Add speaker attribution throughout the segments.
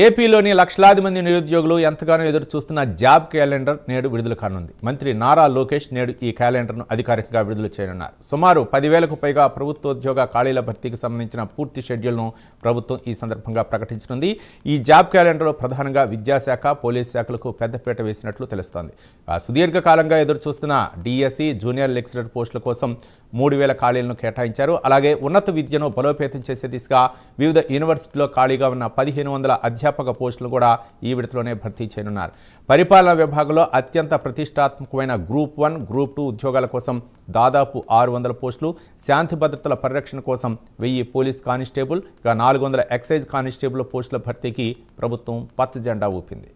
Speaker 1: ఏపీలోని లక్షలాది మంది నిరుద్యోగులు ఎంతగానో ఎదురు చూస్తున్న జాబ్ క్యాలెండర్ నేడు విడుదల కానుంది. మంత్రి నారా లోకేష్ నేడు ఈ క్యాలెండర్ను అధికారికంగా విడుదల చేయనున్నారు. సుమారు 10,000కు పైగా ప్రభుత్వోద్యోగ ఖాళీల భర్తీకి సంబంధించిన పూర్తి షెడ్యూల్ను ప్రభుత్వం ఈ సందర్భంగా ప్రకటించనుంది. ఈ జాబ్ క్యాలెండర్లో ప్రధానంగా విద్యాశాఖ, పోలీస్ శాఖలకు పెద్దపీట వేసినట్లు తెలుస్తోంది. సుదీర్ఘకాలంగా ఎదురు చూస్తున్న డిఎస్సి, జూనియర్ లెక్చరర్ పోస్టుల కోసం 3,000 ఖాళీలను కేటాయించారు. అలాగే ఉన్నత విద్యను బలోపేతం చేసే దిశగా వివిధ యూనివర్సిటీల్లో ఖాళీగా ఉన్న 1,500 అధ్యాపక పోస్టులు కూడా ఈ విడతలోనే భర్తీ చేయనున్నారు. పరిపాలనా విభాగంలో అత్యంత ప్రతిష్టాత్మకమైన గ్రూప్ 1, గ్రూప్ 2 ఉద్యోగాల కోసం దాదాపు 600 పోస్టులు, శాంతి భద్రతల పరిరక్షణ కోసం 1000 పోలీస్ కానిస్టేబుల్, 400 ఎక్సైజ్ కానిస్టేబుల్ పోస్టుల భర్తీకి ప్రభుత్వం పచ్చ జెండా ఊపింది.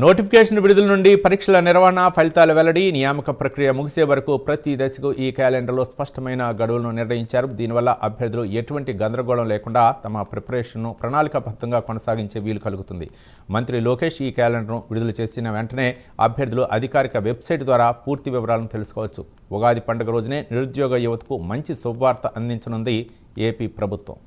Speaker 1: నోటిఫికేషన్ విడుదల నుండి పరీక్షల నిర్వహణ, ఫలితాల వెల్లడి, నియామక ప్రక్రియ ముగిసే వరకు ప్రతి దశకు ఈ క్యాలెండర్లో స్పష్టమైన గడువులను నిర్ణయించారు. దీనివల్ల అభ్యర్థులు ఎటువంటి గందరగోళం లేకుండా తమ ప్రిపరేషన్ను ప్రణాళికాబద్ధంగా కొనసాగించే వీలు కలుగుతుంది. మంత్రి లోకేష్ ఈ క్యాలెండర్ను విడుదల చేసిన వెంటనే అభ్యర్థులు అధికారిక వెబ్సైట్ ద్వారా పూర్తి వివరాలను తెలుసుకోవచ్చు. ఉగాది పండుగ రోజునే నిరుద్యోగ యువతకు మంచి శుభవార్త అందించనుంది ఏపీ ప్రభుత్వం.